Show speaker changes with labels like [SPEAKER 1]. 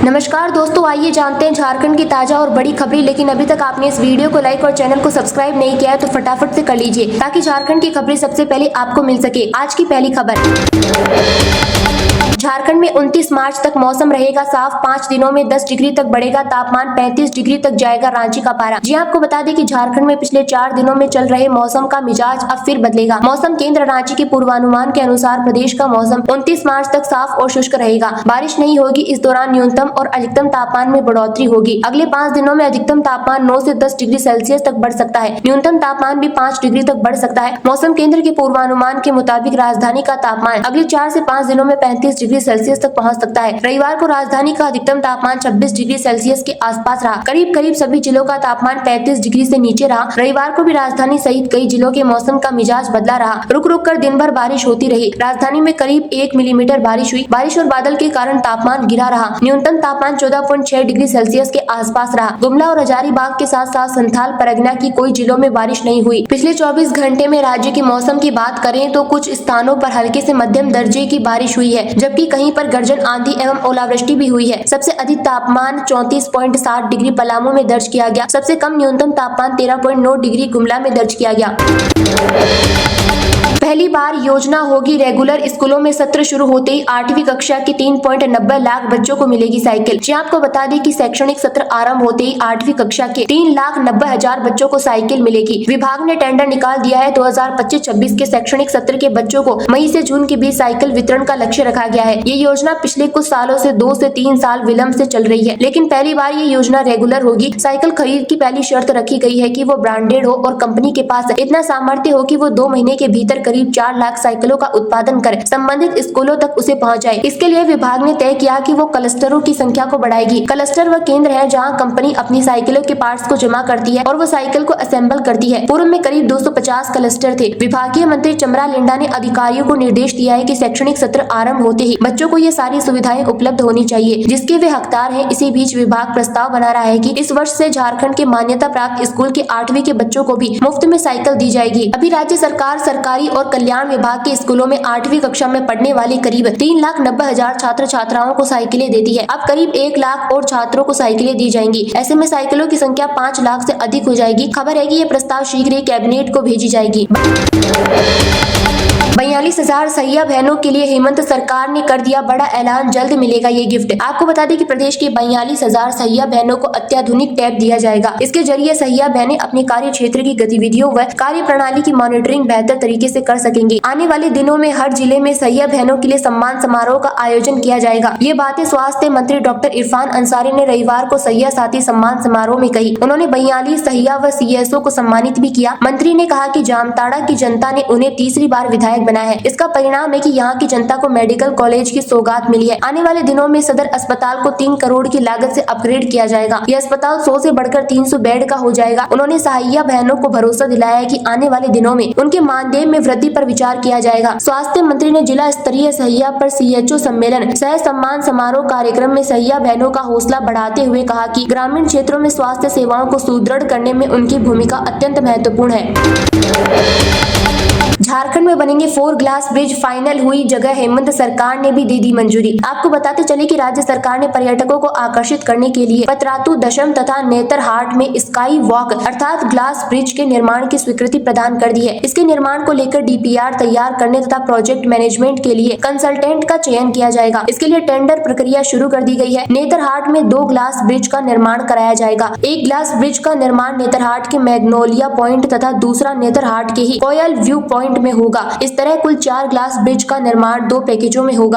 [SPEAKER 1] नमस्कार दोस्तों, आइए जानते हैं झारखंड की ताजा और बड़ी खबरें। लेकिन अभी तक आपने इस वीडियो को लाइक और चैनल को सब्सक्राइब नहीं किया है तो फटाफट से कर लीजिए ताकि झारखंड की खबरें सबसे पहले आपको मिल सके। आज की पहली खबर, झारखंड में 29 मार्च तक मौसम रहेगा साफ। 5 दिनों में 10 डिग्री तक बढ़ेगा तापमान, 35 डिग्री तक जाएगा रांची का पारा। जी आपको बता दें कि झारखंड में पिछले 4 दिनों में चल रहे मौसम का मिजाज अब फिर बदलेगा। मौसम केंद्र रांची के पूर्वानुमान के अनुसार प्रदेश का मौसम 29 मार्च तक साफ और शुष्क रहेगा। बारिश नहीं होगी। इस दौरान न्यूनतम और अधिकतम तापमान में बढ़ोतरी होगी। अगले 5 दिनों में अधिकतम तापमान 9 से 10 डिग्री सेल्सियस तक बढ़ सकता है। न्यूनतम तापमान भी 5 डिग्री तक बढ़ सकता है। मौसम केंद्र के पूर्वानुमान के मुताबिक राजधानी का तापमान अगले 4 से 5 दिनों में 35 डिग्री सेल्सियस तक पहुंच सकता है। रविवार को राजधानी का अधिकतम तापमान 26 डिग्री सेल्सियस के आसपास रहा। करीब करीब सभी जिलों का तापमान 35 डिग्री से नीचे रहा। रविवार को भी राजधानी सहित कई जिलों के मौसम का मिजाज बदला रहा। रुक रुक कर दिन भर बारिश होती रही। राजधानी में करीब 1 मिलीमीटर बारिश हुई। बारिश और बादल के कारण तापमान गिरा रहा। न्यूनतम तापमान 14.6 डिग्री सेल्सियस के आसपास रहा। गुमला और हजारीबाग के साथ साथ संथाल परगना की कोई जिलों में बारिश नहीं हुई। पिछले 24 घंटे में राज्य के मौसम की बात करें तो कुछ स्थानों पर हल्के से मध्यम दर्जे की बारिश हुई है, जबकि कहीं पर गर्जन, आंधी एवं ओलावृष्टि भी हुई है। सबसे अधिक तापमान 34.7 डिग्री पलामू में दर्ज किया गया। सबसे कम न्यूनतम तापमान 13.9 डिग्री गुमला में दर्ज किया गया। पहली बार योजना होगी रेगुलर। स्कूलों में सत्र शुरू होते ही 8वीं कक्षा के 3.90 लाख बच्चों को मिलेगी साइकिल। जी आपको बता दें कि शैक्षणिक सत्र आरंभ होते ही 8वीं कक्षा के 3,90,000 बच्चों को साइकिल मिलेगी। विभाग ने टेंडर निकाल दिया है। 2025-26 के शैक्षणिक सत्र के बच्चों को मई से जून के बीच साइकिल वितरण का लक्ष्य रखा गया है। ये योजना पिछले कुछ सालों से 2 से 3 साल विलंब से चल रही है, लेकिन पहली बार ये योजना रेगुलर होगी। साइकिल खरीद की पहली शर्त रखी गई है कि वो ब्रांडेड हो और कंपनी के पास इतना सामर्थ्य हो कि वो 2 महीने के भीतर करीब 4 लाख साइकिलों का उत्पादन कर संबंधित स्कूलों तक उसे पहुंचाए। इसके लिए विभाग ने तय किया कि वो क्लस्टरों की संख्या को बढ़ाएगी। क्लस्टर वह केंद्र है जहां कंपनी अपनी साइकिलों के पार्ट्स को जमा करती है और वो साइकिल को असेंबल करती है। पूर्व में करीब 250 क्लस्टर थे। विभागीय मंत्री चमरा लिंडा ने अधिकारियों को निर्देश दिया है कि शैक्षणिक सत्र आरंभ होते ही बच्चों को ये सारी सुविधाएं उपलब्ध होनी चाहिए जिसके वे हकदार हैं। इसी बीच विभाग प्रस्ताव बना रहा है कि इस वर्ष से झारखंड के मान्यता प्राप्त स्कूल के 8वीं के बच्चों को भी मुफ्त में साइकिल दी जाएगी। अभी राज्य सरकार सरकारी और कल्याण विभाग के स्कूलों में 8वीं कक्षा में पढ़ने वाली करीब 3,90,000 छात्र छात्राओं को साइकिलें देती है। अब करीब 1 लाख और छात्रों को साइकिलें दी जाएंगी। ऐसे में साइकिलों की संख्या 5 लाख से अधिक हो जाएगी। खबर है कि ये प्रस्ताव शीघ्र ही कैबिनेट को भेजी जाएगी। 42,000 सहिया बहनों के लिए हेमंत सरकार ने कर दिया बड़ा ऐलान, जल्द मिलेगा ये गिफ्ट। आपको बता दें कि प्रदेश की 42,000 सहिया बहनों को अत्याधुनिक टैब दिया जाएगा। इसके जरिए सहिया बहनें अपने कार्य क्षेत्र की गतिविधियों व कार्य प्रणाली की मॉनिटरिंग बेहतर तरीके से कर सकेंगी। आने वाले दिनों में हर जिले में सहिया बहनों के लिए सम्मान समारोह का आयोजन किया जाएगा। ये बातें स्वास्थ्य मंत्री डॉक्टर इरफान अंसारी ने रविवार को सहिया साथी सम्मान समारोह में कही। उन्होंने 42 सहिया व सीएसओ को सम्मानित भी किया। मंत्री ने कहा कि जामताड़ा की जनता ने उन्हें तीसरी बार विधायक बनाया है। इसका परिणाम है कि यहाँ की जनता को मेडिकल कॉलेज की सौगात मिली है। आने वाले दिनों में सदर अस्पताल को 3 करोड़ की लागत से अपग्रेड किया जाएगा। यह अस्पताल 100 से बढ़कर 300 बेड का हो जाएगा। उन्होंने सहिया बहनों को भरोसा दिलाया है कि आने वाले दिनों में उनके मानदेय में वृद्धि पर विचार किया जाएगा। स्वास्थ्य मंत्री ने जिला स्तरीय सहिया पर सीएचओ सम्मेलन सह सम्मान समारोह कार्यक्रम में सहिया बहनों का हौसला बढ़ाते हुए कहा कि ग्रामीण क्षेत्रों में स्वास्थ्य सेवाओं को सुदृढ़ करने में उनकी भूमिका अत्यंत महत्वपूर्ण है। झारखंड में बनेंगे 4 ग्लास ब्रिज, फाइनल हुई जगह। हेमंत सरकार ने भी दे दी मंजूरी। आपको बताते चले कि राज्य सरकार ने पर्यटकों को आकर्षित करने के लिए पतरातू, दशम तथा नेतरहाट में स्काई वॉक अर्थात ग्लास ब्रिज के निर्माण की स्वीकृति प्रदान कर दी है। इसके निर्माण को लेकर डीपीआर तैयार करने तथा प्रोजेक्ट मैनेजमेंट के लिए कंसल्टेंट का चयन किया जाएगा। इसके लिए टेंडर प्रक्रिया शुरू कर दी गई है। नेतरहाट में 2 ग्लास ब्रिज का निर्माण कराया जाएगा। एक ग्लास ब्रिज का निर्माण नेतरहाट के मैग्नोलिया पॉइंट तथा दूसरा नेतरहाट के ही कोयल व्यू पॉइंट में होगा। इस तरह कुल 4 ग्लास ब्रिज का निर्माण 2 पैकेजों में होगा।